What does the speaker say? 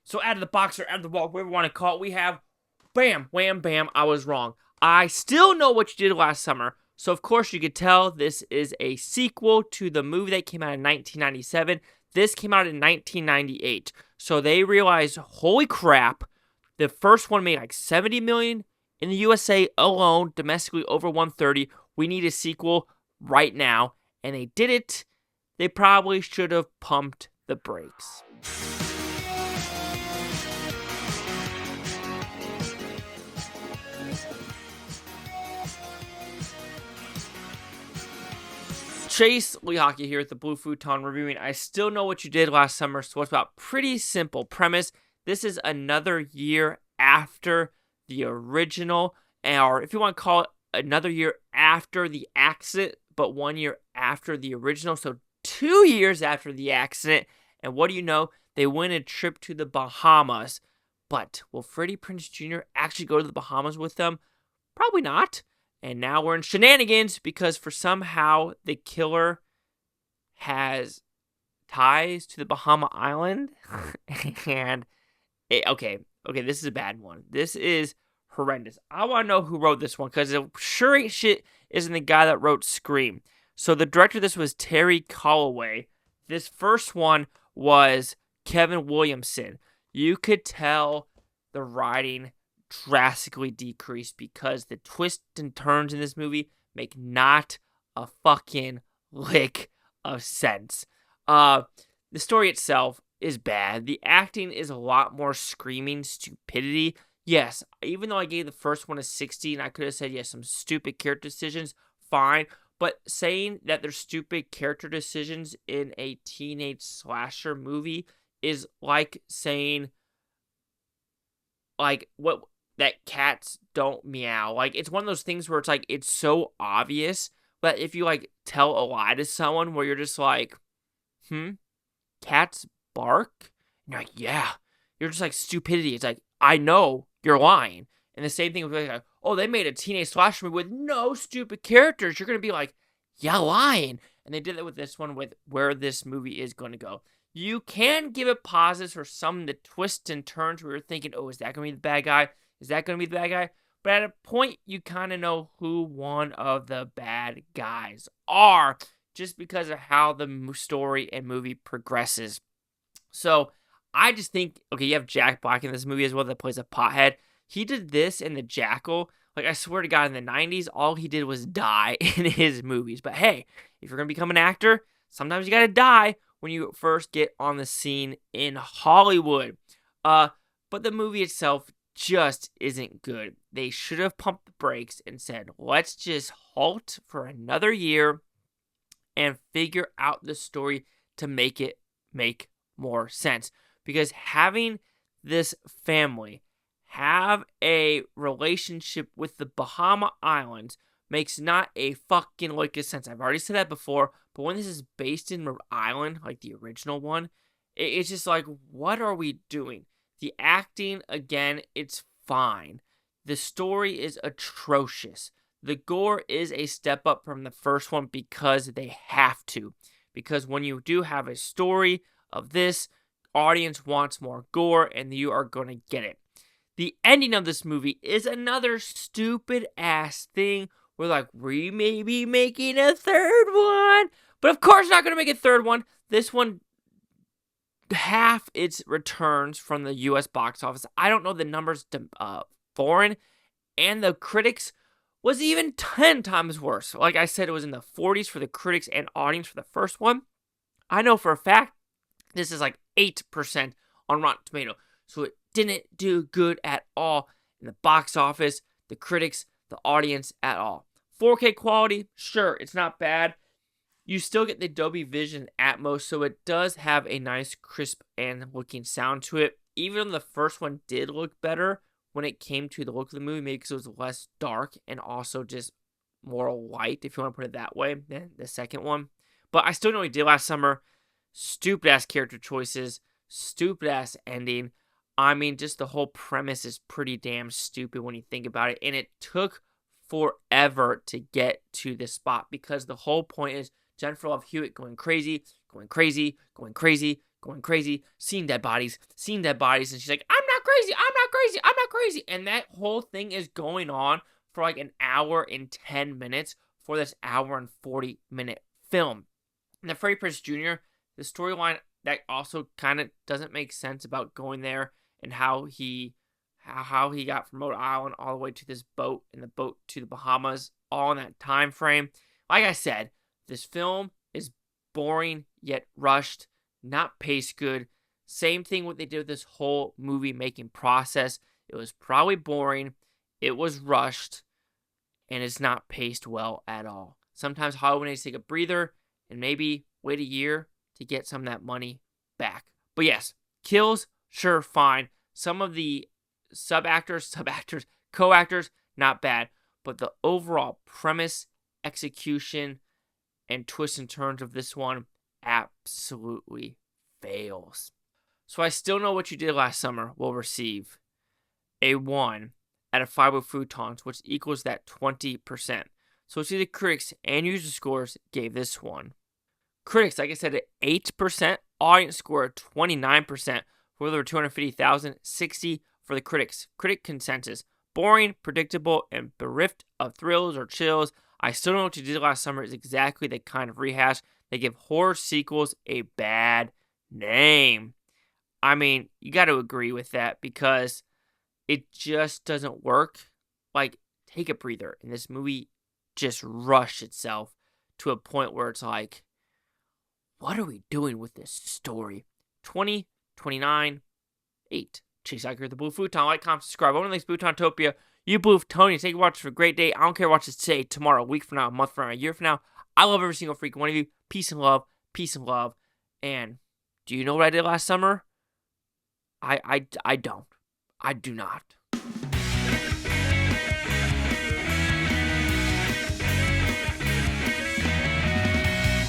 So out of the box or out of the wall, whatever you want to call it, we have bam, wham, bam, I was wrong. I still know what you did last summer. So of course you could tell this is a sequel to the movie that came out in 1997. This came out in 1998. So they realized, holy crap, the first one made like 70 million in the USA alone, domestically over 130. We need a sequel right now. And they did it. They probably should have pumped the brakes. Chase Lee Hockey here at the Blue Futon reviewing I Still Know What You Did Last Summer. So it's about pretty simple premise. This is another year after the original, or if you want to call it another year after the accident, but 1 year after the original. So 2 years after the accident. And what do you know? They win a trip to the Bahamas. But will Freddie Prinze Jr. actually go to the Bahamas with them? Probably not. And now we're in shenanigans because for somehow the killer has ties to the Bahama Island. And, okay, this is a bad one. This is horrendous. I want to know who wrote this one because it sure ain't shit isn't the guy that wrote Scream. So the director of this was Terry Calloway. This first one was Kevin Williamson. You could tell the writing drastically decreased because the twists and turns in this movie make not a fucking lick of sense. The story itself is bad. The acting is a lot more screaming stupidity. Yes, even though I gave the first one a 60 and I could have said, yes, some stupid character decisions, fine. But saying that there's stupid character decisions in a teenage slasher movie is like saying, like, what, that cats don't meow. Like, it's one of those things where it's like, it's so obvious, but if you, like, tell a lie to someone where you're just like, cats bark? And you're like, yeah. You're just like, stupidity. It's like, I know you're lying. And the same thing with like, oh, they made a teenage slasher movie with no stupid characters. You're going to be like, yeah, lying. And they did that with this one, with where this movie is going to go. You can give it pauses for some of the twists and turns where you're thinking, oh, is that going to be the bad guy? Is that going to be the bad guy? But at a point, you kind of know who one of the bad guys are just because of how the story and movie progresses. So I just think, okay, you have Jack Black in this movie as well that plays a pothead. He did this in The Jackal. Like, I swear to God, in the 90s, all he did was die in his movies. But hey, if you're going to become an actor, sometimes you got to die when you first get on the scene in Hollywood. But the movie itself just isn't good. They should have pumped the brakes and said, let's just halt for another year and figure out the story to make it make more sense. Because having this family have a relationship with the Bahama Islands makes not a fucking lick of sense. I've already said that before, but when this is based in Rhode Island, like the original one, it's just like, what are we doing? The acting, again, it's fine. The story is atrocious. The gore is a step up from the first one because they have to. Because when you do have a story of this, audience wants more gore, and you are going to get it. The ending of this movie is another stupid ass thing. We're like, we may be making a third one. But of course not going to make a third one. This one, half its returns from the U.S. box office. I don't know the numbers to foreign. And the critics was even 10 times worse. Like I said, it was in the 40s for the critics and audience for the first one. I know for a fact this is like 8% on Rotten Tomato. So it didn't do good at all in the box office, the critics, the audience at all. 4K quality, sure, it's not bad. You still get the Dolby Vision Atmos, so it does have a nice, crisp, and looking sound to it. Even though the first one did look better when it came to the look of the movie, maybe because it was less dark and also just more light, if you want to put it that way, than the second one. But I still know what he did last summer. Stupid-ass character choices, stupid-ass ending. I mean, just the whole premise is pretty damn stupid when you think about it. And it took forever to get to this spot because the whole point is Jennifer Love Hewitt going crazy, going crazy, going crazy, going crazy, seeing dead bodies, and she's like, I'm not crazy, I'm not crazy, I'm not crazy. And that whole thing is going on for like an hour and 10 minutes for this hour and 40-minute film. And the Freddie Prinze Jr., the storyline that also kind of doesn't make sense about going there and how he got from Rhode Island all the way to this boat and the boat to the Bahamas all in that time frame. Like I said, this film is boring yet rushed, not paced good. Same thing what they did with this whole movie making process. It was probably boring, it was rushed, and it's not paced well at all. Sometimes Hollywood needs to take a breather and maybe wait a year to get some of that money back. But yes, kills, sure, fine. Some of the sub-actors, co-actors, not bad. But the overall premise, execution, and twists and turns of this one absolutely fails. So I Still Know What You Did Last Summer will receive a 1 out of 5 with Futons, which equals that 20%. So see, the critics and user scores gave this one. Critics, like I said, at 8%, audience score at 29%, for over 250,000, 60 for the critics. Critic consensus: boring, predictable, and bereft of thrills or chills. I Still Know What You Did Last Summer is exactly the kind of rehash that give horror sequels a bad name. I mean, you got to agree with that because it just doesn't work. Like, take a breather. And this movie just rushed itself to a point where it's like, what are we doing with this story? 20, 29, 8. Chase out here with the Blue Futon. Like, comment, subscribe. Everyone likes Futontopia. You Blue Tony. Take a watch for a great day. I don't care what you say tomorrow, a week from now, a month from now, a year from now. I love every single freaking one of you. Peace and love. Peace and love. And do you know what I did last summer? I don't. I do not.